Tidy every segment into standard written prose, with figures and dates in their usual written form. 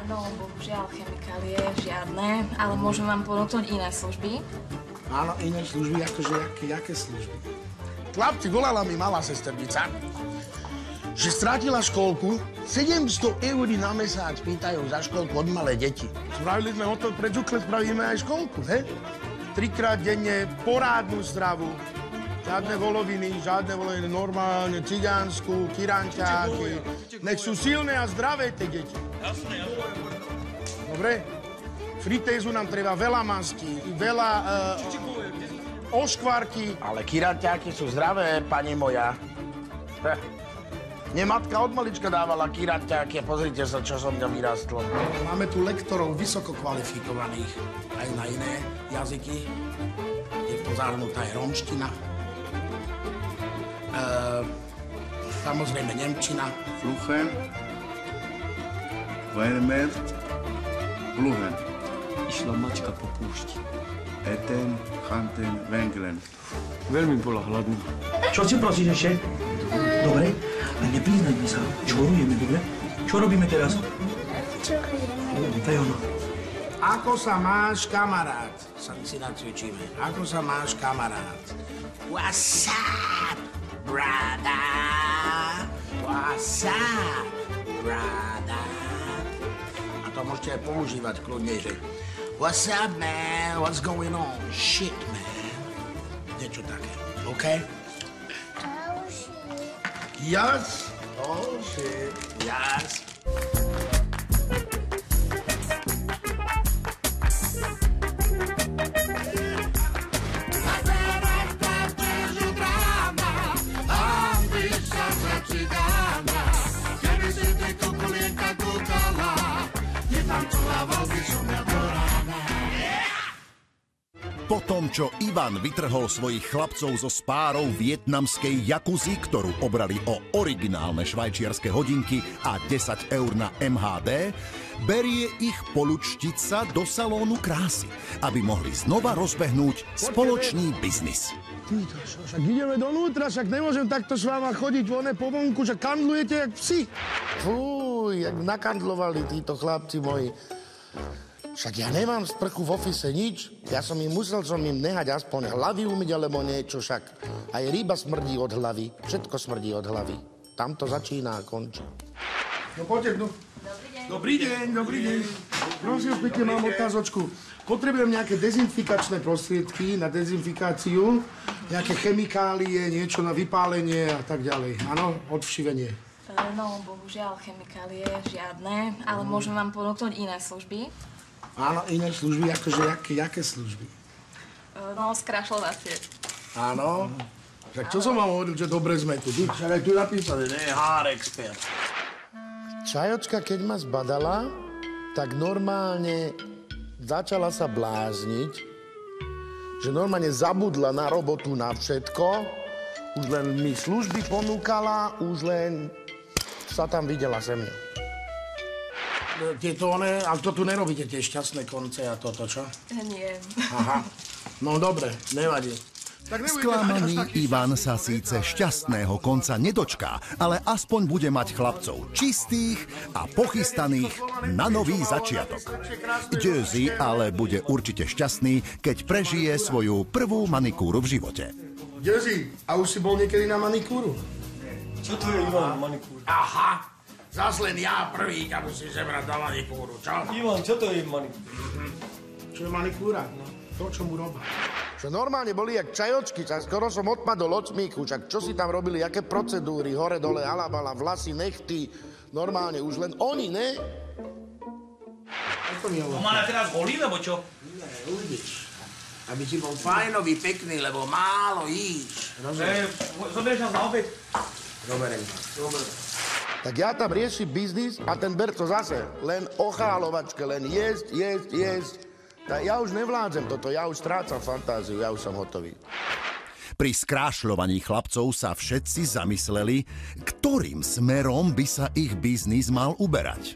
No, bohužiaľ, chemikálie žiadne, ale môžem vám ponúknuť iné služby. Áno, iné služby, akože jaké služby? Chlapci, volala mi malá sesternica, že strátila školku, 700 eur na mesiac pýtajú za školku od malé deti. Spravili sme hotel pre Džukle, spravíme aj školku, he? 3-krát denne porádnu stravu, žiadne voloviny, normálne, cigánsku, kirančáky. Nech sú silné a zdravé tie deti. Jasné. Dobre? Fritézu nám treba veľa mastí, veľa oškvarky. Ale kiranťáky sú zdravé, pani moja. Mne matka od malička dávala kiranťáky a pozrite sa, čo som mňa vyrastlo. Máme tu lektorov vysoko kvalifikovaných, aj na iné jazyky. Je to zahrnutá aj romština. Samozrejme nemčina. Fluchen, Weimer, Bluhen. Išla mačka po púšti. Eten, Chanten, Wenglen. Veľmi bola hladná. Čo si prosíš ešte? Dobre, ale nepriznajme sa. Čo robíme, dobre? Čo robíme teraz? Čo robíme? To je ono. Ako sa máš, kamarát? Sa si nacvičíme. Ako sa máš, kamarát? What's up, brother? What's up, brother? A to môžete aj používať kľudnejšie. What's up, man? What's going on? Shit, man. Niečo také, OK? Oh, shit. Yes. Oh, shit. Yes. Po tom, čo Ivan vytrhol svojich chlapcov zo spárov vietnamskej jakuzy, ktorú obrali o originálne švajčiarske hodinky a 10 eur na MHD, berie ich polučtiť sa do salónu krásy, aby mohli znova rozbehnúť spoločný biznis. Však ideme donútra, však nemôžem takto s váma chodiť po vonku, že kandlujete jak psi. Fúj, jak nakandlovali títo chlapci moji. Však ja nemám sprchu v ofise nič. Ja musel som im nehať aspoň hlavy umyť alebo niečo, však aj ryba smrdí od hlavy. Všetko smrdí od hlavy. Tam to začína a končí. No poďte, no. Dobrý deň. Dobrý deň. Prosím, pekne, mám otázočku. Potrebujem nejaké dezinfikačné prostriedky na dezinfikáciu, nejaké chemikálie, niečo na vypálenie a tak ďalej. Áno, odvšivenie. No, bohužiaľ, chemikálie žiadne, ale môžem vám ponúknuť iné služby. Áno, iné služby, akože jaké služby? No, skrašľovacie. Áno. Tak čo som vám hovoril, že dobre sme tu? Však aj tu napísané, ne? Hár expert. Čajočka, keď ma zbadala, tak normálne začala sa blázniť, že normálne zabudla na robotu, na všetko. Už len mi služby ponúkala, už len sa tam videla se mnou. Ale to tu nerobíte, tie šťastné konce a toto, čo? Nie. Aha. No dobre, nevadí. Sklamaný Ivan sa síce šťastného konca nedočká, ale aspoň bude mať chlapcov čistých a pochystaných na nový začiatok. Jerzy ale bude určite šťastný, keď prežije svoju prvú manikúru v živote. Jerzy, a už si bol niekedy na manikúru? Čo to je, Ivan, manikúra? Aha, zas len ja prvý ťa musím zebrať na manikúru, čo? Ivan, čo to je manikúra? Čo je manikúra? To, čo mu robá. Čo normálne boli jak čajočky, skoro som odpadol od smíchu, však čo si tam robili, aké procedúry, hore, dole, alabala, vlasy, nechty, normálne už len oni, ne? To má na teraz holí, lebo čo? Ne, uvidíš. Aby ti bol fajnový, pekný, lebo málo jíš. Zoberieš nás na obed? Zoberiem. Tak ja tam riešim biznis a ten Berco zase len ochálovačke, len jesť. Ja už nevládzem toto, ja už strácam fantáziu, ja už som hotový. Pri skrášľovaní chlapcov sa všetci zamysleli, ktorým smerom by sa ich biznis mal uberať.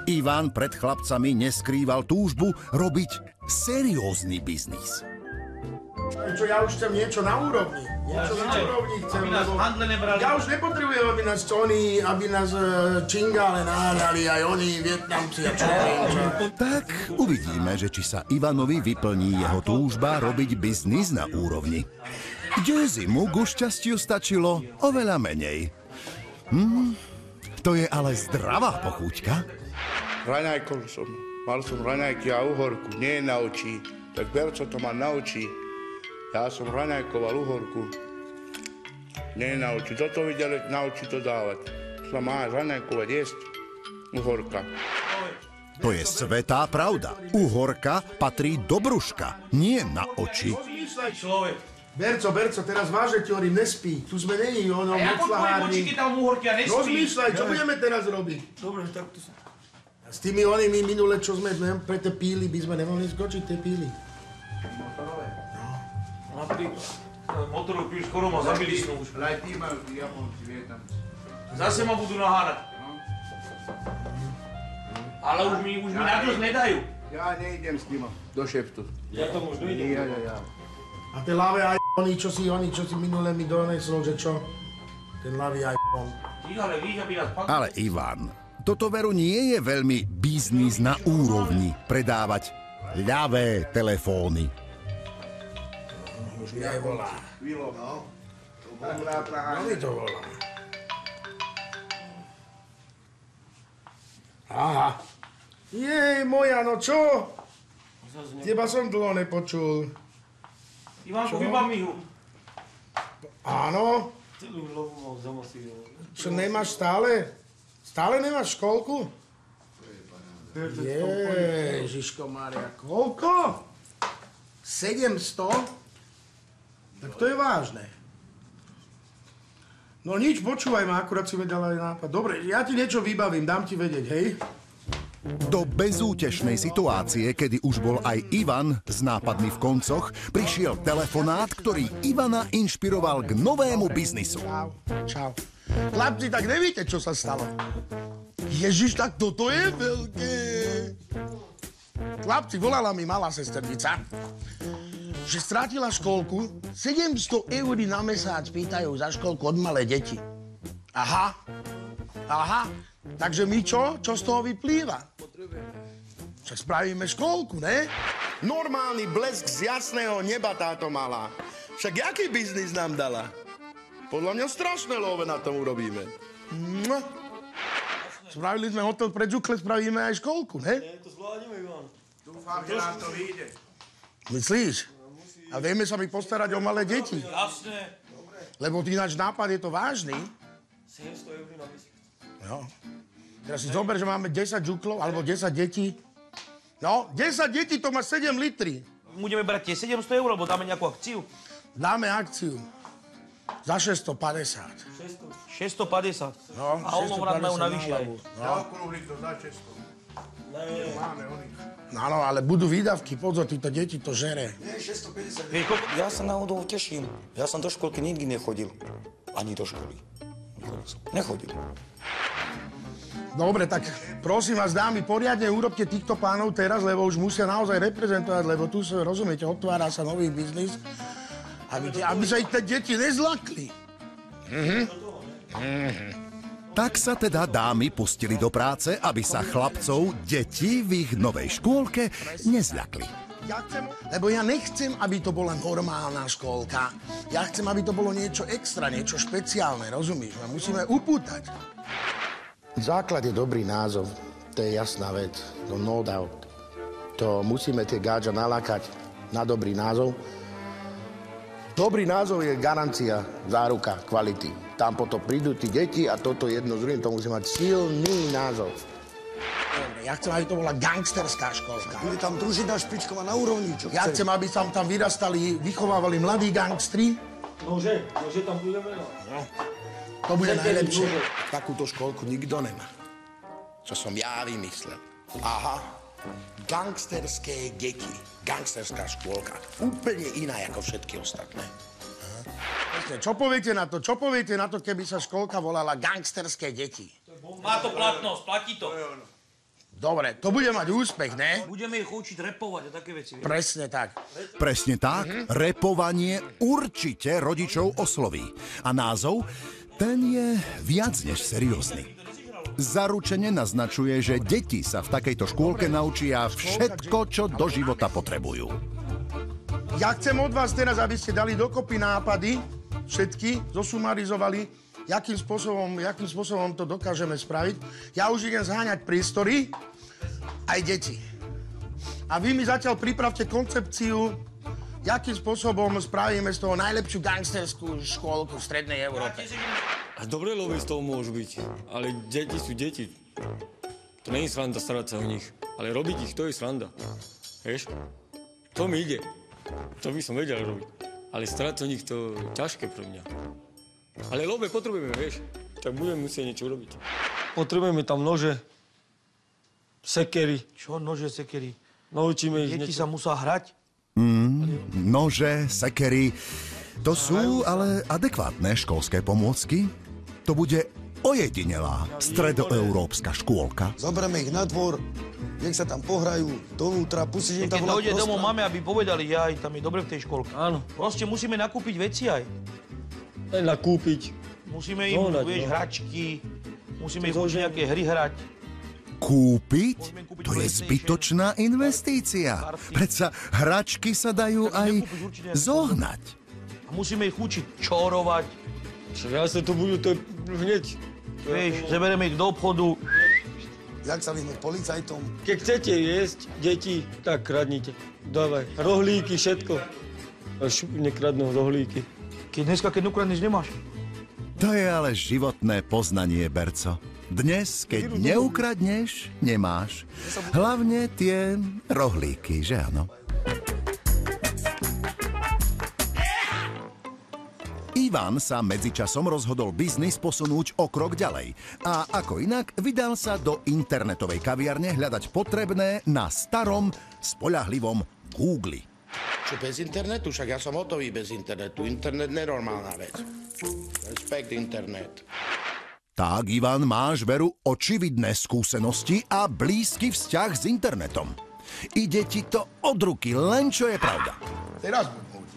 Ivan pred chlapcami neskrýval túžbu robiť seriózny biznis. Čo, ja už chcem niečo na úrovni. Niečo na úrovni chcem, Aby nás lebo... handle nebrali. Ja už nepotrebujem, aby nás čingále nahrali, aj oni, Vietnamci a čo neviem čo. Tak uvidíme, že či sa Ivanovi vyplní jeho túžba robiť biznis na úrovni. Kde zimu ku šťastiu stačilo oveľa menej. To je ale zdravá pochúťka. Raňajkol som. Mal som raňajky a uhorku, nie na oči. Tak Berco to ma naučí. Ja som raňajkoval uhorku. Nie na oči. Toto videli na oči to dávať. Sa má raňajkovať jesť uhorka. To je svätá pravda. Uhorka patrí do brúška, nie na oči. Človek. Berco, teraz vážne ti hovorím, nespí. Tu sme není, ono, A ja pod tvojim moclahárni. očiky tam uhorky a nespí. Rozmýšľaj, čo budeme teraz robiť? Dobre, tak to sa... S tými onými minule, čo sme pre tie píly, by sme nemohli skočiť tie píly. Napríklad. Motorov píl skoro ma zabili snu už. Ale aj tí majú tí Japonci, Vietnamci. Zase ma budú nahánať. Ale už mi na dosť nedajú. Ja nejdem s nima do šeftu. Ja tam už dojdem. Ja. A tie ľavé oni, čo si minule mi donesol, že čo? Ten ľavý iPhone. Ale víš, aby nás pak... Ale Ivan, toto veru nie je veľmi biznis na úrovni predávať ľavé telefóny. Už mi aj volá. No. No mi to volá. Aha. Jej, moja, no čo? Teba som dlho nepočul. Ivánko, vybav mi ho. Áno? Celú hlavu mám zamasíval. Čo nemáš stále? Stále nemáš školku? Ježiško Mária, koľko? 700? Tak to je vážne. No nič, počúvaj ma, akurát si mi dala aj nápad. Dobre, ja ti niečo vybavím, dám ti vedieť, hej? Do bezútešnej situácie, kedy už bol aj Ivan s nápadmi v koncoch, prišiel telefonát, ktorý Ivana inšpiroval k novému biznisu. Čau. Chlapci, tak nevíte, čo sa stalo? Ježiš, tak toto je veľké. Chlapci, volala mi malá sesternica, že strátila školku, 700 eur na mesiac pýtajú za školku od malé deti. Aha. Takže my čo? Čo z toho vyplýva? Však spravíme školku, ne? Normálny blesk z jasného neba táto malá. Však jaký biznis nám dala? Podľa mňa strašné love na tom urobíme. Spravili sme hotel pre Džukle, spravíme aj školku, ne? To zvládneme, Ivan. Dúfam, že nám to vyjde. Myslíš? A vieme sa mi postarať o malé deti. Jasné. Lebo ináč nápad je to vážny. 700 eur na mesiac. No. Teraz si zober, že máme 10 džuklov, alebo 10 detí. No, 10 detí to má 7 litrí. Budeme brať tie 700 eur, alebo dáme nejakú akciu? Dáme akciu. Za 650. 650. No, A holnovrát majú navyše aj. Zaokrúhli to za Česko. No, ale budú výdavky, pozor, títo deti to žere. Ja sa náhodou teším. Ja som do školky nikdy nechodil. Ani do školy. Nechodil. Dobre, tak prosím vás, dámy, poriadne urobte týchto pánov teraz, lebo už musia naozaj reprezentovať, lebo tu sa, rozumiete, otvára sa nový biznis, aby sa ich tie deti nezlakli. Tak sa teda dámy pustili do práce, aby sa chlapcov deti v ich novej škôlke nezľakli. Lebo ja nechcem, aby to bola normálna škôlka. Ja chcem, aby to bolo niečo extra, niečo špeciálne, rozumieš? My musíme upútať. Základ je dobrý názov, to je jasná vec, no doubt. To musíme tie gáča nalákať na dobrý názov. Dobrý názov je garancia, záruka kvality. Tam potom prídu tí deti a toto jedno z druhým, to musí mať silný názov. Dobre, ja chcem, aby to bola gangsterská školka. Bude tam družina špičková na úrovni, čo Ja chcem, aby sa tam vyrastali, vychovávali mladí gangstri. Nože tam budeme. To bude najlepšie. Takúto školku nikto nemá. Čo som ja vymyslel. Aha, gangsterské deti. Gangsterská škôlka. Úplne iná ako všetky ostatné. Čo poviete na to? Čo poviete na to, keby sa škôlka volala Gangsterské deti? Má to platnosť, platí to. Dobre, to bude mať úspech, ne? Budeme ich učiť repovať a také veci. Presne tak. Presne tak, repovanie určite rodičov osloví. A názov, ten je viac než seriózny. Zaručene naznačuje, že deti sa v takejto škôlke naučia všetko, čo do života potrebujú. Ja chcem od vás teraz, aby ste dali dokopy nápady, všetky, zosumarizovali, jakým spôsobom to dokážeme spraviť. Ja už idem zháňať priestory, aj deti. A vy mi zatiaľ pripravte koncepciu, jakým spôsobom spravíme z toho najlepšiu gangsterskú škôlku v strednej Európe. A dobré lovy z toho môžu byť, ale deti sú deti. To nie je sranda starať sa o nich, ale robiť ich, to je sranda. Vieš? To mi ide. To by som vedel robiť. Ale starať sa o nich, to je ťažké pre mňa. Ale love potrebujeme, vieš? Tak budeme musieť niečo robiť. Potrebujeme tam nože, sekery. Čo nože, sekery? Naučíme ich Deti niečo. sa musia hrať. Nože, sekery, to sú ale adekvátne školské pomôcky. To bude ojedinelá stredoeurópska škôlka. Zoberieme ich na dvor, nech sa tam pohrajú, dovnútra, pustíš im tam Keď dojde domov máme, aby povedali, jaj, tam je dobre v tej škôlke. Áno. Proste musíme nakúpiť veci aj. Aj nakúpiť. Musíme im, Zohnať, vieš, no. hračky, musíme im učiť nejaké hry hrať. Kúpiť? To je zbytočná investícia. Predsa hračky sa dajú aj zohnať. A musíme ich učiť čorovať. Ja sa to budú to hneď. Vieš, zeberieme ich do obchodu. Jak sa vyhnúť policajtom. Keď chcete jesť, deti, tak kradnite. Dávaj. Rohlíky, všetko. Až nekradnú rohlíky. Keď ukradneš, nemáš. To je ale životné poznanie, Berco. Dnes, keď neukradneš, nemáš. Hlavne tie rohlíky, že áno? Ivan sa medzičasom rozhodol biznis posunúť o krok ďalej. A ako inak, vydal sa do internetovej kaviarne hľadať potrebné na starom, spoľahlivom Google. Čo bez internetu? Však ja som hotový bez internetu. Internet nenormálna vec. Respekt internet. Tak, Ivan, máš, Veru, očividné skúsenosti a blízky vzťah s internetom. Ide ti to od ruky, len čo je pravda. Teraz buď môj.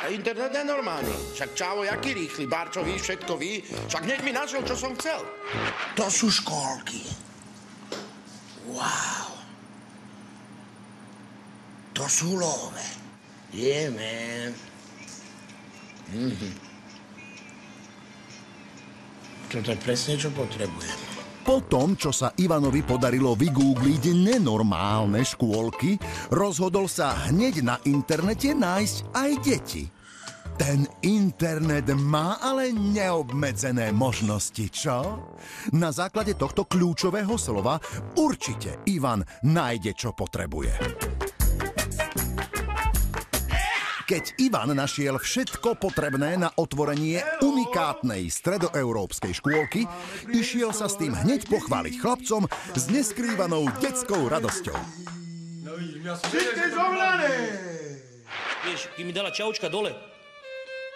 A internet je normálny. Však čávo, jaký rýchly, Barčo, ví, všetko ví. Však hneď mi našiel, čo som chcel. To sú škôlky. Wow. To sú love. Yeah, man. Toto je presne, čo potrebujem. Po tom, čo sa Ivanovi podarilo vygoogliť nenormálne škôlky, rozhodol sa hneď na internete nájsť aj deti. Ten internet má ale neobmedzené možnosti, čo? Na základe tohto kľúčového slova určite Ivan nájde, čo potrebuje. Keď Ivan našiel všetko potrebné na otvorenie unikátnej stredoeurópskej škôlky, išiel sa s tým hneď pochváliť chlapcom s neskrývanou detskou radosťou. Všetko je zohľané! Vieš, keď mi dala čaučka dole,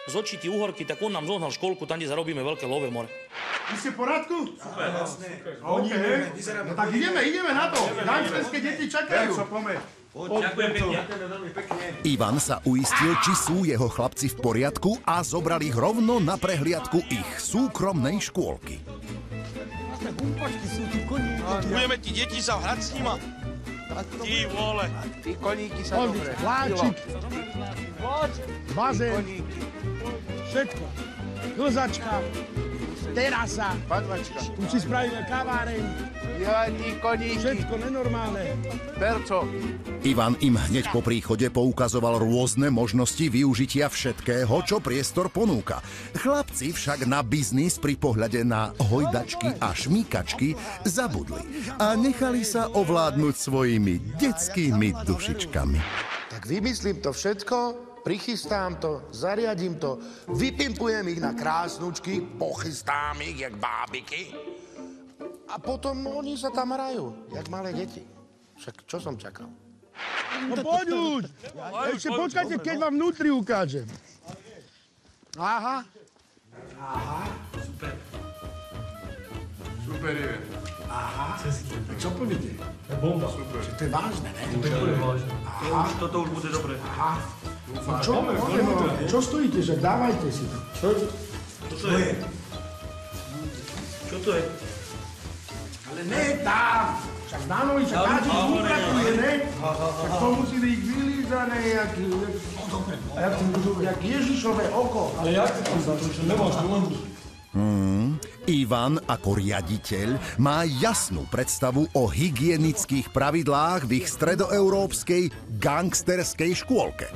z očí tí uhorky, tak on nám zohnal školku, tam, kde zarobíme veľké love more. Vy ste v porádku? Super, OK. No tak ideme na to. Gangsterské deti čakajú. Ďakujem pekne. Ivan sa uistil, či sú jeho chlapci v poriadku a zobral ich rovno na prehliadku ich súkromnej škôlky. Budeme tí deti sa hrať s nima. Ty vole. Tí koníky sa dobre. Vláčik. Bazén. Všetko. Klzačka. Terasa. Tu si spravíme kaváreň. Jaj, tí koníky. Všetko nenormálne. Berco. Ivan im hneď po príchode poukazoval rôzne možnosti využitia všetkého, čo priestor ponúka. Chlapci však na biznis pri pohľade na hojdačky a šmíkačky zabudli a nechali sa ovládnuť svojimi detskými dušičkami. Tak vymyslím to všetko, prichystám to, zariadím to, vypimpujem ich na krásnučky, pochystám ich, jak bábiky. A potom oni sa tam hrajú, jak malé deti. Však čo som čakal? No poď už! Ešte počkajte, keď vám vnútri ukážem. Aha. Super. Super je. Aha. Čo poviete? Bomba. Super. To je vážne, ne? To je vážne. Toto už bude dobre. Aha. Čo stojíte, že dávajte si to. Čo to je? Čo to je? Ale ne tam. Však dánovi, však dáči upratuje, ne? Tak to musí byť vylízané, jak Ježišové oko. Ale jak to tam začne? Nemáš dôvodu. Ivan ako riaditeľ má jasnú predstavu o hygienických pravidlách v ich stredoeurópskej gangsterskej škôlke.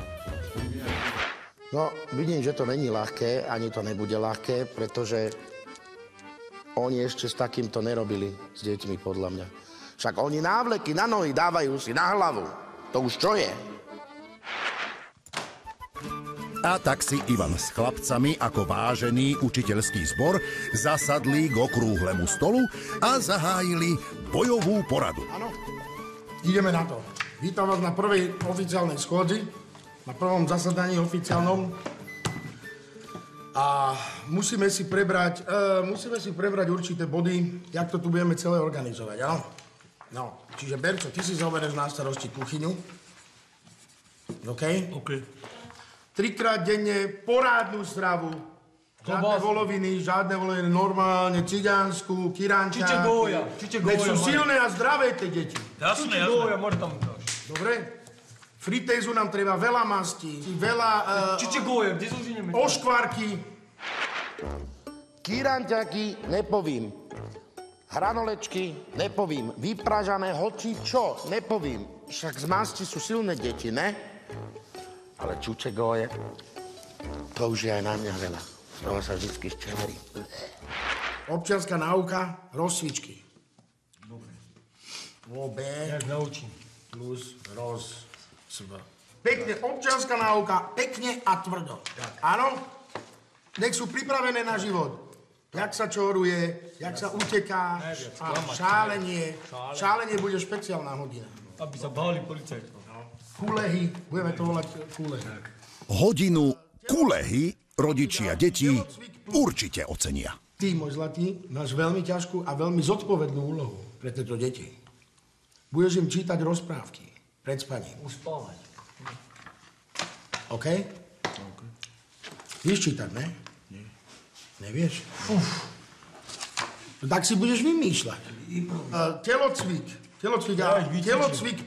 No, vidím, že to není ľahké, ani to nebude ľahké, pretože oni ešte s takýmto nerobili s deťmi, podľa mňa. Však oni návleky na nohy dávajú si na hlavu. To už čo je? A tak si Ivan s chlapcami ako vážený učiteľský zbor zasadli k okrúhlemu stolu a zahájili bojovú poradu. Áno, ideme na to. Vítam vás na prvej oficiálnej schôdzi, na prvom zasadaní oficiálnom. A musíme si prebrať určité body, jak to tu budeme celé organizovať, áno? No, čiže Berčo, ty si zoberieš na starosti kuchyňu. OK? OK. 3-krát denne porádnu stravu. Žiadne voloviny, normálne cigánsku, kiránčáky. Čiče Veď goja. sú silné a zdravé tie deti. Jasné, jasné. Goja, môže tam dáš. Dobre? Fritézu nám treba veľa mastí, veľa... Čiče goja, kde sú žineme? Oškvarky. Kiránčáky nepovím. Hranolečky nepovím. Vypražané hoči čo nepovím. Však z masti sú silné deti, ne? Ale čuče goje, to už je aj na mňa veľa. Z toho sa vždycky ščeverí. Občianská náuka, rozcvičky. Dobre. OB naučím. plus rozcv. Pekne, občianská náuka, pekne a tvrdo. Áno? Nech sú pripravené na život. Jak sa čoruje, jak sa uteká, a šálenie. Šálenie bude špeciálna hodina. Aby sa báli policajti. Kulehy, budeme to volať kulehy. Hodinu kulehy rodičia detí určite ocenia. Ty, môj zlatý, máš veľmi ťažkú a veľmi zodpovednú úlohu pre tieto deti. Budeš im čítať rozprávky pred spaním. Uspávať. OK? OK. Vieš čítať, ne? Nie. Nevieš? Tak si budeš vymýšľať. Telocvik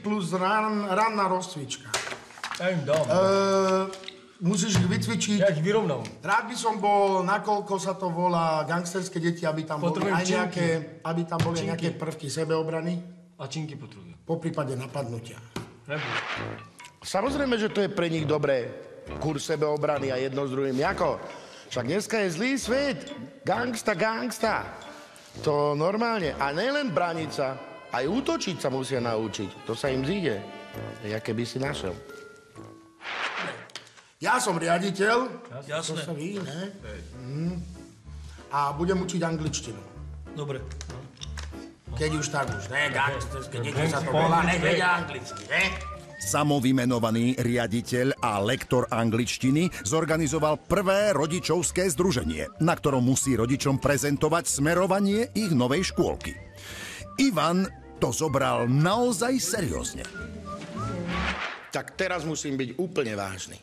plus ranná rozcvička. Ja im dám. Musíš ich vycvičiť. Ja ich vyrovnám. Rád by som bol, nakoľko sa to volá gangsterské deti, aby tam boli aj nejaké prvky sebeobrany. A činky potrebujem. Po prípade napadnutia. Nebude. Samozrejme, že to je pre nich dobré. Kurz sebeobrany a jedno s druhým. Jako? Však dneska je zlý svet. Gangsta. To normálne. A nielen brániť sa, aj útočiť sa musia naučiť. To sa im zíde. Jaké by si našiel. Ja som riaditeľ. Jasné. To sa ví, ne? A budem učiť angličtinu. Dobre. Keď už tak už, ne? Gangsterské deti sa to volá, nevedia anglicky, ne? Samovymenovaný riaditeľ a lektor angličtiny zorganizoval prvé rodičovské združenie, na ktorom musí rodičom prezentovať smerovanie ich novej škôlky. Ivan to zobral naozaj seriózne. Tak teraz musím byť úplne vážny.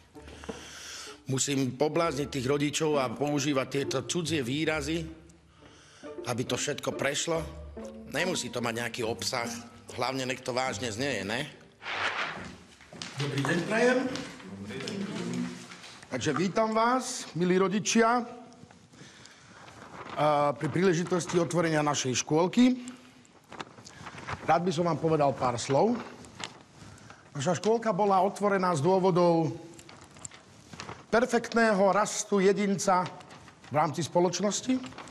Musím poblázniť tých rodičov a používať tieto cudzie výrazy, aby to všetko prešlo. Nemusí to mať nejaký obsah, hlavne nech to vážne znieje, ne? Dobrý deň, prajem. Dobrý deň. Takže vítam vás, milí rodičia, pri príležitosti otvorenia našej škôlky. Rád by som vám povedal pár slov. Naša škôlka bola otvorená z dôvodov perfektného rastu jedinca v rámci spoločnosti.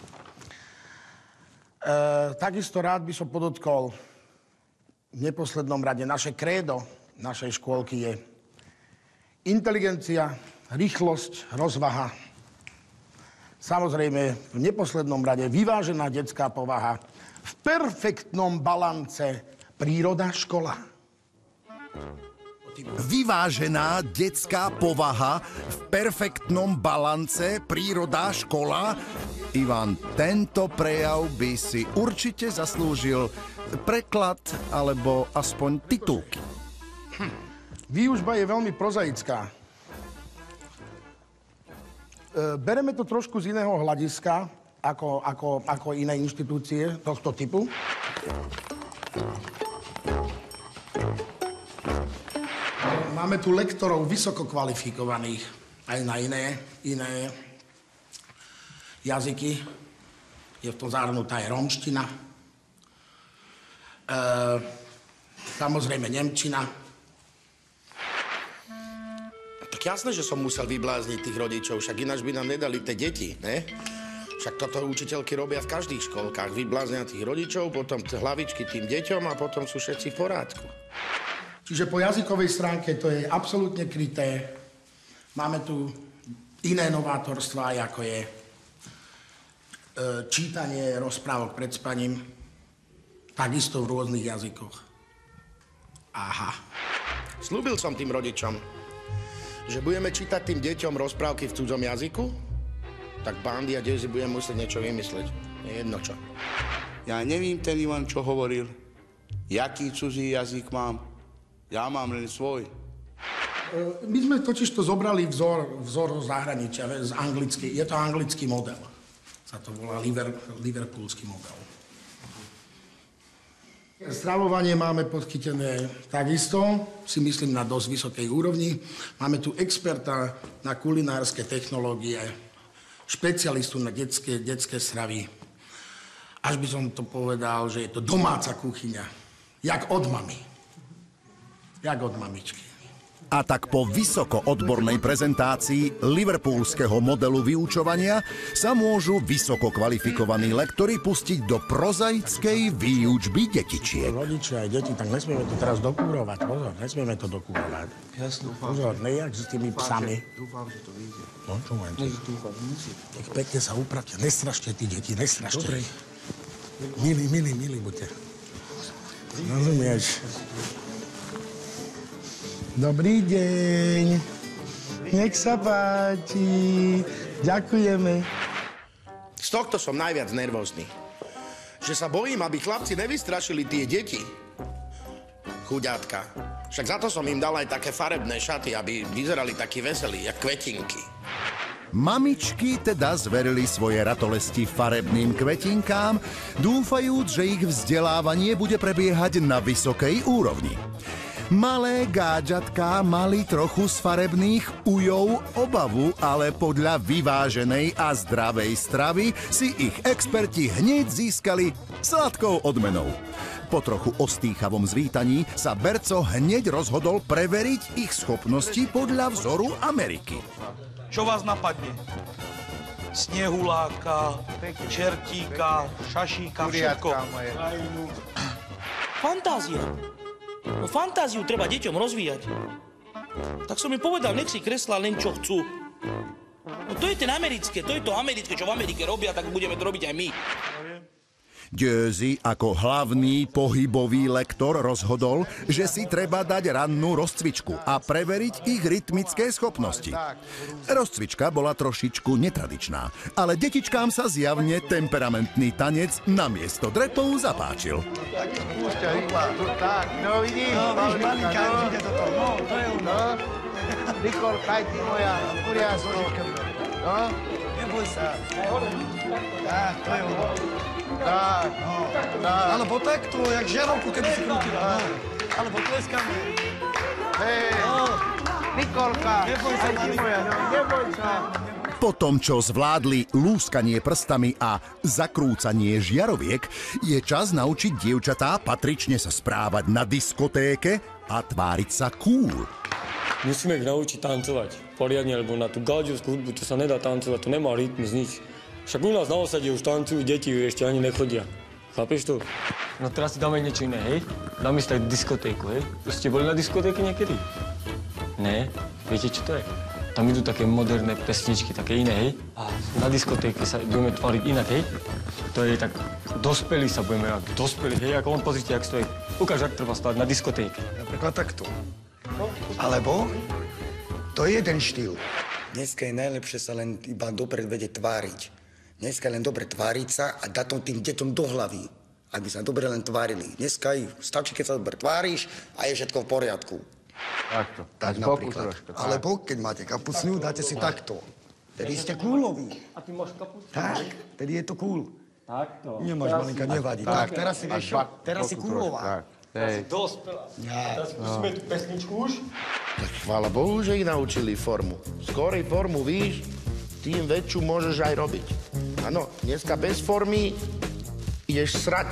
Takisto rád by som podotkol v neposlednom rade naše krédo našej škôlky je inteligencia, rýchlosť, rozvaha. Samozrejme, v neposlednom rade vyvážená detská povaha, v perfektnom balance príroda, škola. Vyvážená detská povaha, v perfektnom balance príroda, škola. Ivan, tento prejav by si určite zaslúžil preklad alebo aspoň titulky. Výučba je veľmi prozaická. Bereme to trošku z iného hľadiska, ako iné inštitúcie tohto typu. Máme tu lektorov vysoko kvalifikovaných aj na iné jazyky. Je v tom zahrnutá aj rómština. Samozrejme nemčina. Tak jasné, že som musel vyblázniť tých rodičov, však ináč by nám nedali tie deti, ne? Však toto učiteľky robia v každých školkách. Vybláznia tých rodičov, potom hlavičky tým deťom a potom sú všetci v porádku. Čiže po jazykovej stránke to je absolútne kryté. Máme tu iné novátorstvá, ako je čítanie rozprávok pred spaním, takisto v rôznych jazykoch. Aha. Slúbil som tým rodičom, že budeme čítať tým deťom rozprávky v cudzom jazyku, tak Bandy a Dezi budem musieť niečo vymysleť. Je jedno čo. Ja nevím ten Ivan, čo hovoril. Jaký cudzí jazyk mám. Ja mám len svoj. My sme totiž to zobrali vzor zo zahraničia, z anglický. Je to anglický model. Sa to volá liverpoolský model. Stravovanie máme podchytené takisto, si myslím, na dosť vysokej úrovni. Máme tu experta na kulinárske technológie, špecialistu na detské stravy. Až by som to povedal, že je to domáca kuchyňa. Jak od mamy. Jak od mamičky. A tak po vysoko odbornej prezentácii liverpoolského modelu vyučovania sa môžu vysoko kvalifikovaní lektori pustiť do prozaickej výučby detičiek. Rodičia aj deti, tak nesmieme to teraz dokúrovať. Pozor, nesmieme to dokúrovať. Jasne, dúfam. Pozor, nejak s tými psami. Dúfam, že to vyjde. No, čo máte? Musí. Tak pekne sa upravte. Nestrašte tí deti, nestrašte. Dobre. Milí, buďte. Rozumieš? Dobrý deň. Nech sa páči. Ďakujeme. Z tohto som najviac nervózny. Že sa bojím, aby chlapci nevystrašili tie deti. Chuďátka. Však za to som im dal aj také farebné šaty, aby vyzerali takí veselí, jak kvetinky. Mamičky teda zverili svoje ratolesti farebným kvetinkám, dúfajúc, že ich vzdelávanie bude prebiehať na vysokej úrovni. Malé gáďatká mali trochu z farebných ujov obavu, ale podľa vyváženej a zdravej stravy si ich experti hneď získali sladkou odmenou. Po trochu ostýchavom zvítaní sa Berco hneď rozhodol preveriť ich schopnosti podľa vzoru Ameriky. Čo vás napadne? Snehuláka, čertíka, šašíka, všetko. Fantázia. No fantáziu treba deťom rozvíjať. Tak som mi povedal, nech si kreslá len čo chcú. No to je ten americké, to je to americké, čo v Amerike robia, tak budeme to robiť aj my. Dözi ako hlavný pohybový lektor rozhodol, že si treba dať rannú rozcvičku a preveriť ich rytmické schopnosti. Rozcvička bola trošičku netradičná, ale detičkám sa zjavne temperamentný tanec namiesto drepov zapáčil. No vidíš, malinká, vidíte toto. No, to je ono. Nikolka, aj ty moja, poriadku. No, neboj sa. Tak, to je ono. Tak, no, tak. Alebo takto, jak žarovku, keby si krútila. No. Alebo tleskame. Hej, Nikolka, neboj sa, ty moja, no, neboj sa. Po tom, čo zvládli lúskanie prstami a zakrúcanie žiaroviek, je čas naučiť dievčatá patrične sa správať na diskotéke a tváriť sa cool. Musíme ich naučiť tancovať poriadne, lebo na tú gáďovskú hudbu to sa nedá tancovať, to nemá rytmus, nič. Však u nás na osade už tancujú deti, ešte ani nechodia. Chápeš to? No teraz si dáme niečo iné, hej? Dáme si tak diskotéku, hej? Už ste boli na diskotéke niekedy? Ne? Viete, čo to je? Tam idú také moderné pesničky, také iné, hej? A na diskotéke sa budeme tvoriť inak, hej? To je tak, dospelí sa budeme, dospelí, hej? Ako on, pozrite, jak stojí. Ukáž, ak treba stať na diskotéke. Napríklad takto. Alebo to je jeden štýl. Dneska je najlepšie sa len iba dopredu vedieť tváriť. Dneska je len dobre tváriť sa a dať to tým deťom do hlavy, aby sa dobre len tvárili. Dneska stačí, keď sa dobre tváriš a je všetko v poriadku. Takto. Tak napríklad. Ale keď máte kapucňu, dáte si takto. Tedy ste cooloví. A ty máš kapucu? Tak, tedy je to cool. Takto. Nemáš, malinka, nevadí. Tak, teraz si vieš čo? Teraz si coolová. Si dospelá. Tak skúsme tú pesničku už. Tak chvála Bohu, že ich naučili formu. Skorej formu víš, tým väčšiu môžeš aj robiť. Áno, dneska bez formy ideš srať.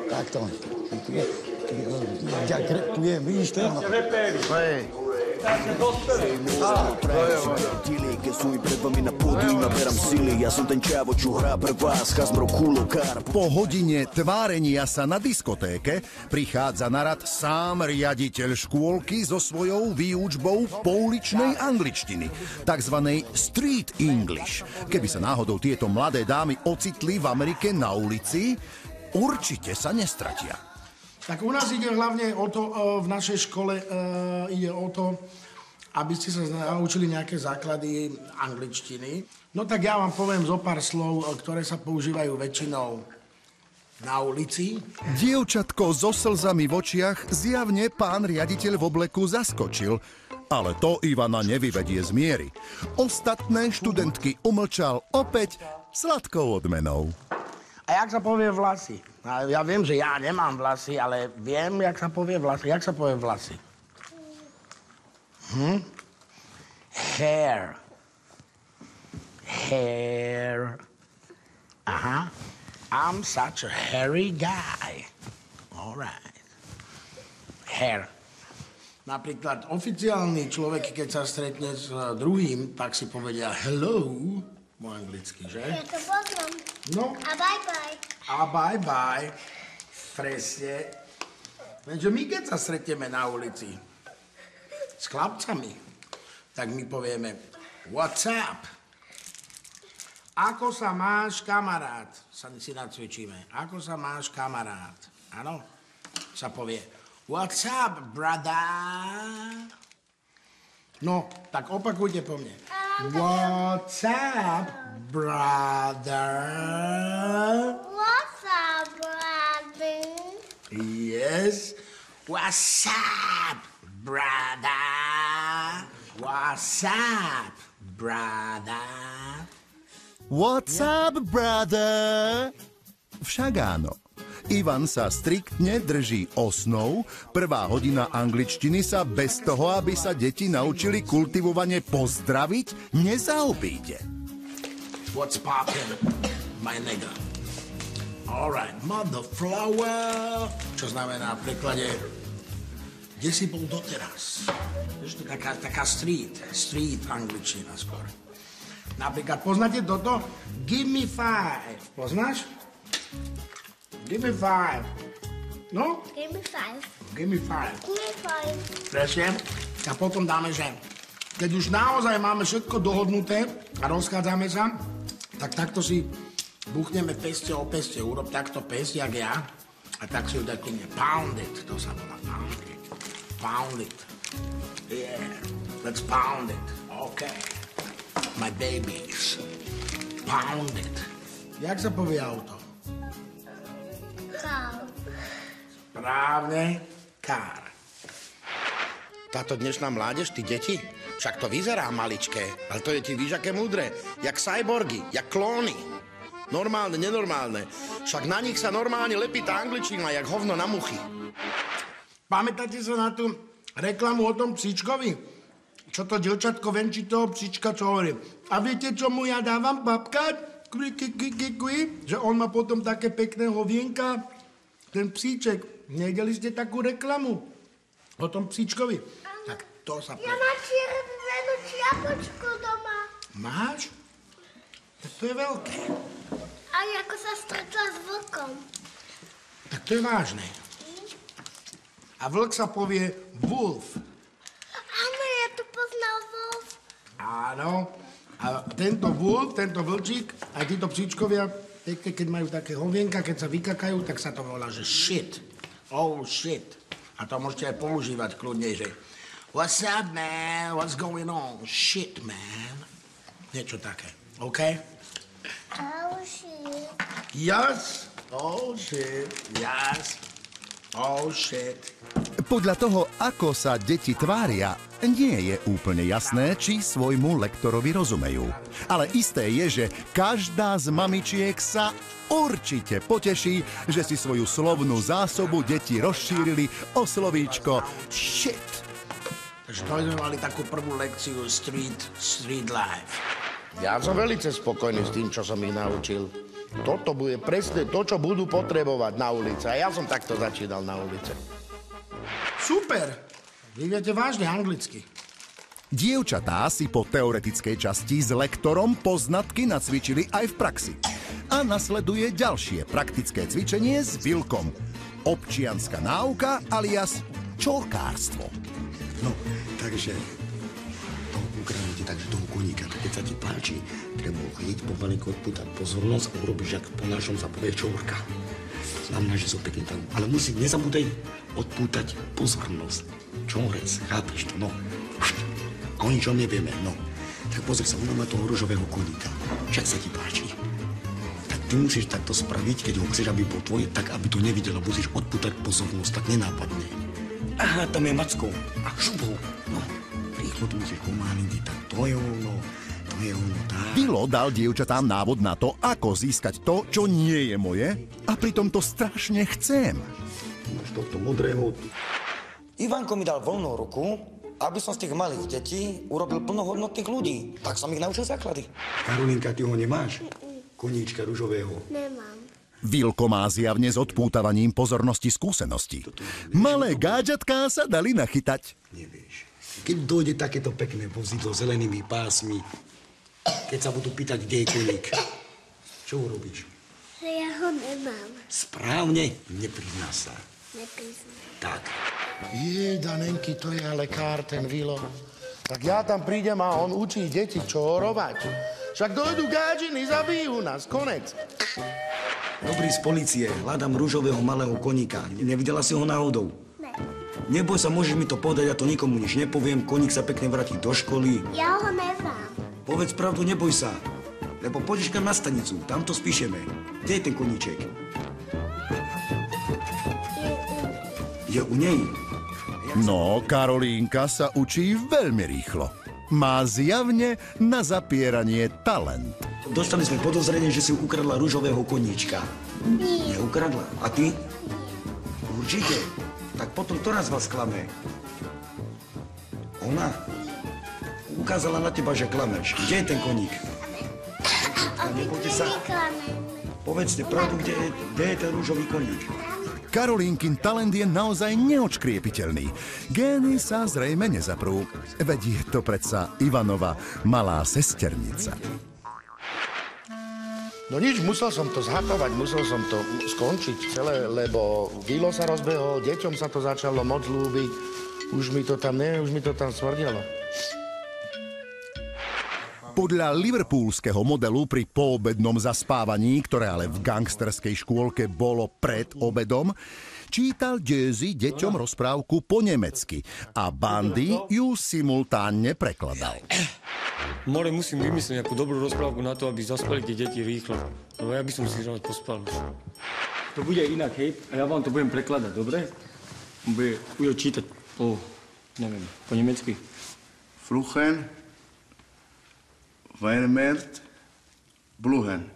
Takto. Tu je, vidíš to? Hej. Keď sú i pred vami na pódiu, naberám sily. Ja som ten čavo, čo hrá pre vás, Kazmro Kulokár. Po hodine tvárenia sa na diskotéke prichádza na rad sám riaditeľ škôlky so svojou výučbou pouličnej angličtiny, takzvanej street English. Keby sa náhodou tieto mladé dámy ocitli v Amerike na ulici, určite sa nestratia. Tak u nás ide hlavne o to, v našej škole ide o to, aby ste sa naučili nejaké základy angličtiny. No tak ja vám poviem zo pár slov, ktoré sa používajú väčšinou na ulici. Dievčatko so slzami v očiach zjavne pán riaditeľ v obleku zaskočil, ale to Ivana nevyvedie z miery. Ostatné študentky umlčal opäť sladkou odmenou. A jak sa povie vlasy? Ja viem, že ja nemám vlasy, ale viem, jak sa povie vlasy. Jak sa povie vlasy? Hair. Hair. Aha. I'm such a hairy guy. All right. Hair. Napríklad oficiálny človek, keď sa stretne s druhým, tak si povedia hello, po anglicky, že? Ja to poznám. No. A bye-bye. A bye-bye. Presne. Lenže my, keď sa stretneme na ulici s chlapcami, tak my povieme what's up? Ako sa máš, kamarát? Si nacvičíme. Ako sa máš, kamarát? Áno? Sa povie what's up, brother? No, tak opakujte po mne. What's up, brother? What's up, brother? Yes. What's up, brother? What's up, brother? What's up, brother? Však áno. Ivan sa striktne drží osnov. Prvá hodina angličtiny sa bez toho, aby sa deti naučili kultivovane pozdraviť, nezaobíde. What's poppin', my nigga? All right, mother flower. Čo znamená v preklade, kde si bol doteraz? Vieš, to je taká street angličtina skôr. Napríklad, poznáte toto? Give me 5. Poznáš? Give me 5. No? Give me 5. Give me 5. Give me 5. Presne. A potom dáme, že keď už naozaj máme všetko dohodnuté a rozchádzame sa, tak takto si buchneme peste o peste. Urob takto peste, jak ja. A tak si ju dakne pound it. To sa volá pound it. Pound it. Yeah. Let's pound it. Okay. My babies. Pound it. Jak sa povie auto? Správne, car. Táto dnešná mládež, tí deti, však to vyzerá maličké, ale to je ti víš, aké múdre. Jak cyborgy, jak klóny. Normálne, nenormálne. Však na nich sa normálne lepí tá angličtina, jak hovno na muchy. Pamätáte sa na tú reklamu o tom psíčkovi? Čo to dievčatko venčí toho psíčka, čo hovorí? A viete, čo mu ja dávam, babka? Že on má potom také pekné hovienka, ten psíček. Nevideli ste takú reklamu o tom psíčkovi? Tak to sa... Ja mám červenú čiapočku doma. Máš? Tak to je veľké. A ako sa stretla s vlkom. Tak to je vážne. A vlk sa povie wolf. Áno, ja tu poznal wolf. Áno. A tento wolf, tento vlčík, aj títo psíčkovia, keď majú také hovienka, keď sa vykakajú, tak sa to volá, že shit. Oh, shit. A to môžete aj používať kľudne, že What's up, man? What's going on? Shit, man. Niečo také, OK? Oh, shit. Yes. Oh, shit. Yes. Oh, shit. Podľa toho, ako sa deti tvária, nie je úplne jasné, či svojmu lektorovi rozumejú. Ale isté je, že každá z mamičiek sa určite poteší, že si svoju slovnú zásobu deti rozšírili o slovíčko shit. Takže to sme mali takú prvú lekciu Street Life. Ja som veľmi spokojný s tým, čo som ich naučil. Toto bude presne to, čo budú potrebovať na ulici. A ja som takto začínal na ulici. Super! Vy viete vážne anglicky. Dievčatá si po teoretickej časti s lektorom poznatky nacvičili aj v praxi. A nasleduje ďalšie praktické cvičenie s Vilkom. Občianska náuka alias čolkárstvo. No, takže toho ukradnete, takže toho koníka, keď sa ti páči, treba hneď pomalinko odpútať pozornosť a urobíš, jak po našom sa povie čorka. Znamená, že sú pekne tam. Ale nezabúdaj odpútať pozornosť. Čorec, chápeš to, no. A o ničom nevieme, no. Tak pozri sa, ona má toho ružového koníka. Však sa ti páči. Tak ty musíš takto spraviť, keď ho chceš, aby bol tvoj, tak aby to nevidela. Musíš odpútať pozornosť, tak nenápadne. Aha, tam je Macko. A šup ho. No, rýchlo tu musíš pomáliť, tak to je ono, tak. Vilo dal dievčatám návod na to, ako získať to, čo nie je moje, a pritom to strašne chcem. Máš tohto modrého. Ivanko mi dal voľnú ruku, aby som z tých malých detí urobil plnohodnotných ľudí. Tak som ich naučil základy. Karolinka, ty ho nemáš? Koníčka ružového. Nemám. Vilko má zjavne s odpútavaním pozornosti skúsenosti. Malé gáďatká sa dali nachytať. Nevieš. Keď dojde takéto pekné vozidlo s zelenými pásmi, keď sa budú pýtať, kde je koník, čo urobíš? Že ja ho nemám. Správne, neprizná sa. Neprizná. Tak. Danenky, to je ale kár, ten Vilo. Tak ja tam prídem a on učí deti čórovať. Však dojdu gádžiny, zabijú nás, konec. Dobrý z polície, hľadám rúžového malého koníka. Nevidela si ho náhodou? Ne. Neboj sa, môžeš mi to povedať, ja to nikomu nič nepoviem. Koník sa pekne vráti do školy. Ja ho nemám. Povedz pravdu, neboj sa. Lebo pôjdeš kam na stanicu, tam to spíšeme. Kde je ten koníček? Je u nej. No, Karolínka sa učí veľmi rýchlo. Má zjavne na zapieranie talent. Dostali sme podozrenie, že si ukradla rúžového koníčka. Nie. Neukradla. A ty? Určite. Tak potom ktorá z vás klame? Ona? Ukázala na teba, že klameš. Kde je ten koník? Nebojte sa. Povedzte pravdu, kde je ten rúžový koník. Karolínkin talent je naozaj neočkriepiteľný. Gény sa zrejme nezaprú. Veď je to predsa Ivanova malá sesternica. No nič, musel som to zhatovať, musel som to skončiť celé, lebo Vilo sa rozbehol, deťom sa to začalo moc ľúbiť. Už mi to tam smrdelo. Podľa liverpoolského modelu pri poobednom zaspávaní, ktoré ale v gangsterskej škôlke bolo pred obedom, čítal Jerzy deťom rozprávku po nemecky a Bandy ju simultánne prekladal. More, musím vymyslieť nejakú dobrú rozprávku na to, aby zaspali tie deti rýchlo. Lebo ja by som si rád pospal už. To bude inak, hej? A ja vám to budem prekladať, dobre? Bude čítať po nemecky. Fluchen, Vermert, Bluhen.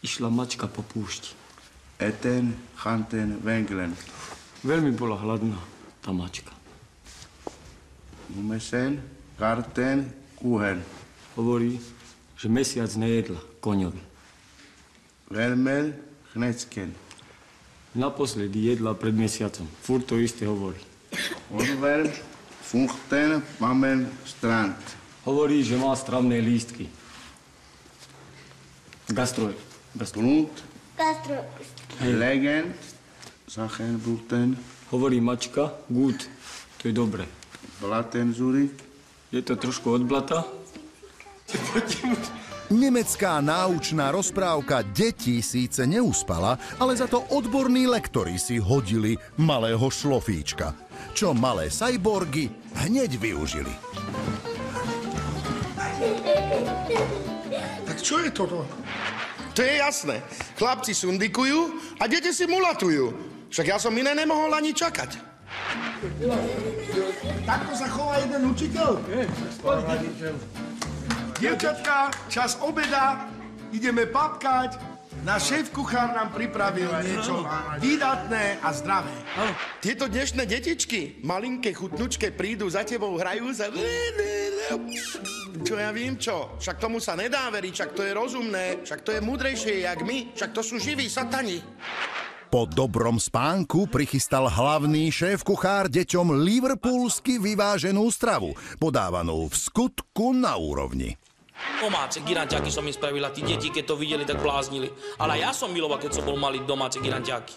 Išla mačka po púšti. Eten, Chanten, Wenglen. Veľmi bola hladná, tá mačka. Numesen, Karten, Kuchen. Hovorí, že mesiac nejedla koňovi. Vermel, Hnecken. Naposledy jedla pred mesiacom. Furt to isté hovorí. Orverm, Funchten, Mamen, Strand. Hovorí, že má stravné lístky. Gastroj. Blut. Gastro. Legend. Sachenbruten. Hovorí mačka. Gut. To je dobré. Blatenzuri. Je to trošku od blata? Nemecká náučná rozprávka detí síce neuspala, ale za to odborní lektori si hodili malého šlofíčka. čo malé cyborgy hneď využili. Tak čo je toto? To je jasné. Chlapci sundikujú a deti si mulatujú. Však ja som iné nemohol ani čakať. Takto sa chová jeden učiteľ. Dievčatka, čas obeda, ideme papkať. Náš šéf-kuchár nám pripravil niečo výdatné a zdravé. Tieto dnešné detičky, malinké, chutnučké, prídu za tebou, hrajú sa... Čo ja vím čo, však tomu sa nedá veriť, však to je rozumné, však to je múdrejšie jak my, však to sú živí satani. Po dobrom spánku prichystal hlavný šéf-kuchár deťom liverpoolsky vyváženú stravu, podávanú v skutku na úrovni. Domáce giranťáky som im spravila, tí deti, keď to videli, tak bláznili. Ale ja som miloval, keď som bol malý, domáce giranťáky.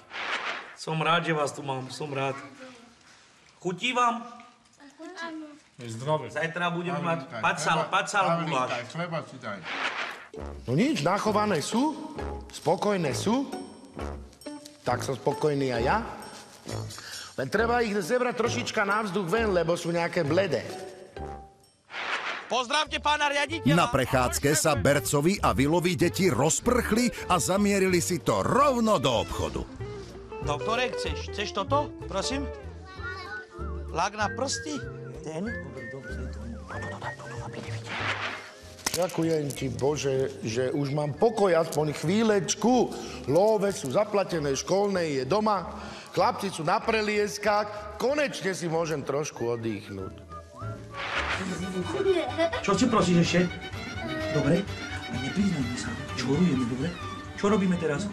Som rád, že vás tu mám, som rád. Chutí vám? Zdravé. Zajtra budeme mať pacal guláš. No nič, nachované sú, spokojné sú, tak som spokojný aj ja. Len treba ich zebrať trošička na vzduch ven, lebo sú nejaké bledé. Pozdravte pána riaditeľa. Na prechádzke sa Bercovi a Vilovi deti rozprchli a zamierili si to rovno do obchodu. Doktore, chceš toto? Prosím? Lak na prsty? Ten? Ďakujem ti, Bože, že už mám pokoj aspoň chvíľečku. Love sú zaplatené, školné je doma, chlapci sú na prelieskách, konečne si môžem trošku oddychnúť. Čo si prosíš ešte? Dobre? A nepriznajme sa. Čorujeme, dobre? Čo robíme teraz?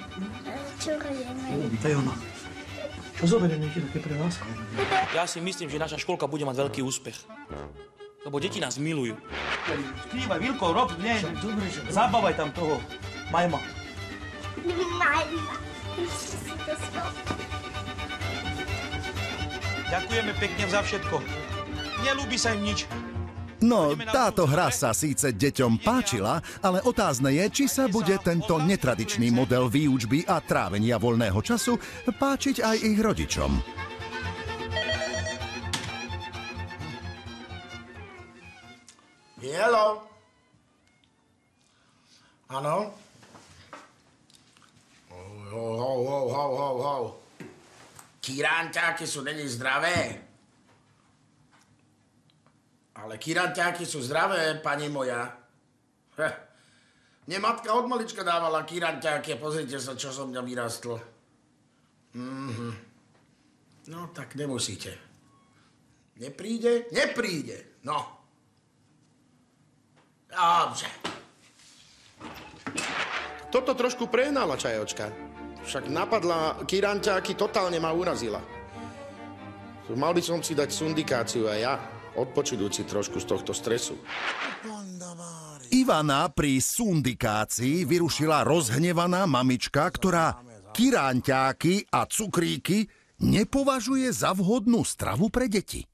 Čorujeme. To je ono. Čo zoberieme ešte také pre vás? Ja si myslím, že naša školka bude mať veľký úspech. Lebo deti nás milujú. Skrývaj, Vilko, rob, nie. Zabávaj tam toho. Majma. Ďakujeme pekne za všetko. Nelúbi sa im nič. No, táto hra sa síce deťom páčila, ale otázne je, či sa bude tento netradičný model výučby a trávenia voľného času páčiť aj ich rodičom. Hello. Áno? Ho. Kiranťáky sú není zdravé. Ale kiranťáky sú zdravé, pani moja. Mne matka od malička dávala kiranťáky a pozrite sa, čo som mňa vyrastl. No, tak nemusíte. Nepríde? Nepríde. No. Dobře. Toto trošku prehnala čajočka. Však napadla kiranťáky, totálne ma urazila. Mal by som si dať sundikáciu aj ja. Odpočuť si trošku z tohto stresu. Ivana pri sundikácii vyrušila rozhnevaná mamička, ktorá kiranťáky a cukríky nepovažuje za vhodnú stravu pre deti.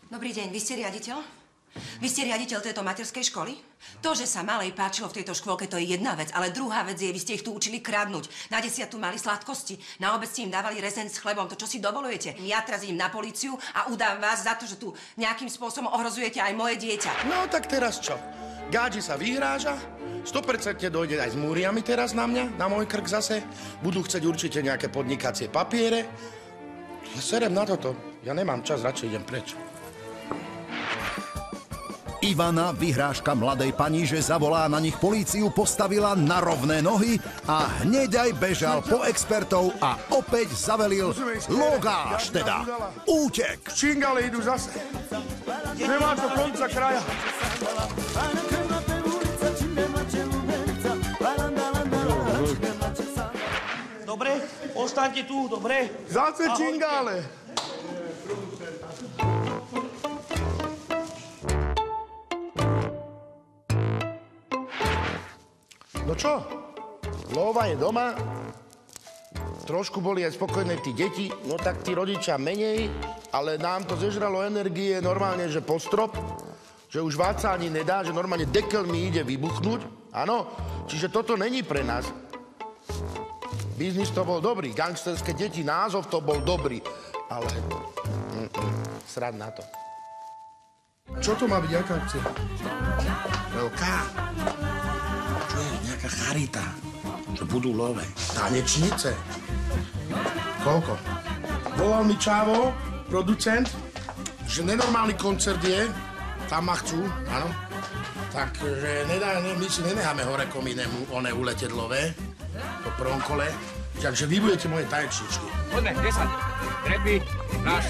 Dobrý deň, vy ste riaditeľ? Vy ste riaditeľ tejto materskej školy? To, že sa malej páčilo v tejto škôlke, to je jedna vec, ale druhá vec je, vy ste ich tu učili kradnúť. Na 10. mali sladkosti, na obed ste im dávali rezeň s chlebom, to čo si dovolujete? Ja teraz idem na políciu a udám vás za to, že tu nejakým spôsobom ohrozujete aj moje dieťa. No tak teraz čo? Gáči sa vyhráža, 100% dojde aj s múriami teraz na mňa, na môj krk zase. Budú chcieť určite nejaké podnikacie papiere. Serem na toto, ja nemám čas, radšej idem preč. Ivana, vyhrážka mladej pani, že zavolá na nich políciu, postavila na rovné nohy a hneď aj bežal po expertov a opäť zavelil logáš, teda útek. Čingale idú zase. Nemá to konca kraja. Dobre, ostaňte tu, dobre? Zase čingale. No čo? Lova je doma, trošku boli aj spokojné tí deti, no tak tí rodičia menej, ale nám to zežralo energie normálne, že po strop. že už váca ani nedá, že normálne dekel mi ide vybuchnúť. Áno, čiže toto není pre nás. Biznis to bol dobrý, gangsterské deti, názov to bol dobrý, ale srad na to. Čo to má byť, aká akcia? Veľká. Čo je, nejaká charita, že budú love. Tanečnice. Koľko? Volal mi Čávo, producent, že nenormálny koncert je, tam ma chcú, áno. Takže my si nenecháme hore komínem uletedlové po prvom kole, takže vy budete moje tanečničky. Poďme, 10. Drepy, náš.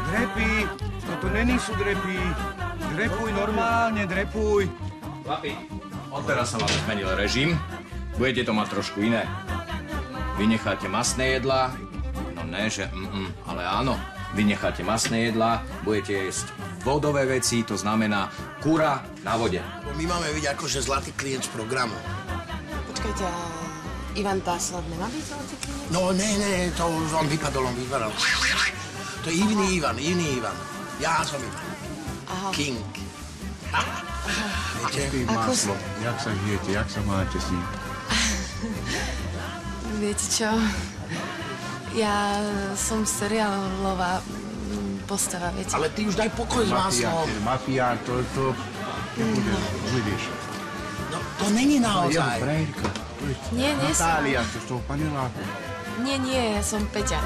Drepy, toto není sú drepy. Drepuj normálne, drepuj. Chlapi, odteraz sa vám zmenil režim. Budete to mať trošku iné. Vynecháte masné jedlá, no ne, že ale áno. Vynecháte masné jedlá, budete jesť vodové veci, to znamená kura na vode. My máme byť akože zlatý klient z programu. Počkajte, a Ivan Táslad nemá byť zlatý klient? No ne, to on vypadol. To je iný Ivan. Ja som Ivan. Aha. King. Aha. Ty maslo, jak sa žijete, jak sa máte s ním? Viete čo? Ja som seriálová postava, viete. Ale ty už daj pokoj s máslom. Mafián, to nebude, uvidíš. No, to není naozaj. Brejka. Nie som. Natália, to z toho paneláku. Nie, ja som Peťa.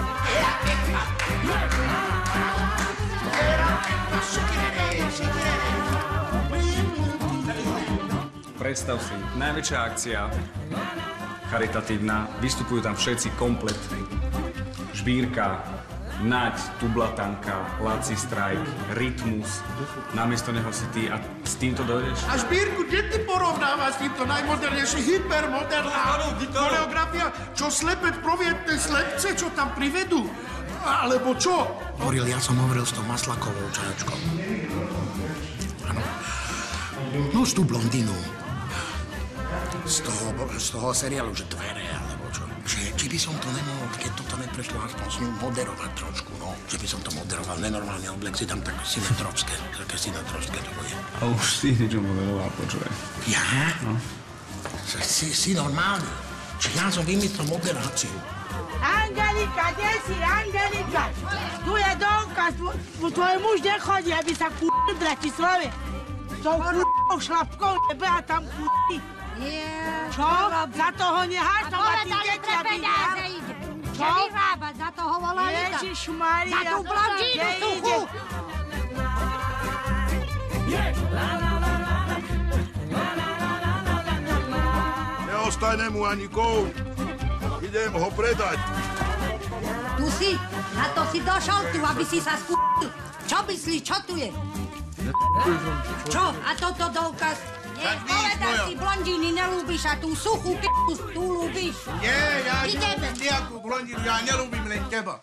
Predstav si, najväčšia akcia, charitatívna, vystupujú tam všetci kompletní. Žbírka, Naď, Tublatanka, Laci Strajk, Rytmus, namiesto neho si ty a s týmto dojdeš? A Žbírku, kde ty porovnávaš s týmto najmodernejší hypermoderná koreografia, čo slepec provietne slepce, čo tam privedú? Alebo čo? Ja som hovoril s tou Maslakovou čajačkou. Áno. No, s tú blondínu. Z toho seriálu, že Dvere, alebo čo. Že či by som to nemohol, keď toto neprešlo, aspoň s ňou moderovať trošku, no. Že by som to moderoval, nenormálne oblek si tam také sinetrovské, to bude. A už si niečo moderoval, počuj. Ja? No. Si normálny. Čiže ja som vymyslel moderáciu. Angelika, kde si, Angelika? Tu je Donka, tvoj muž nechodí, aby sa v Bratislave. S tou šlapkou nebeha tam Čo? Za toho neháš, to ma tí deti, aby Čo? Vyhrábať, za toho volalíka. Ježišmaria. Za tú blondínu suchú. Neostane mu ani kouň. Idem ho predať. Tu si, na to si došol tu, aby si sa skúšil. Čo myslíš, čo tu je? Čo? A toto doukaz? Nie, povedal si, blondíny nelúbiš a tú suchú p***u tu ľúbiš. Nie, ja Ideme. nelúbim nejakú blondínu, ja nelúbim len teba.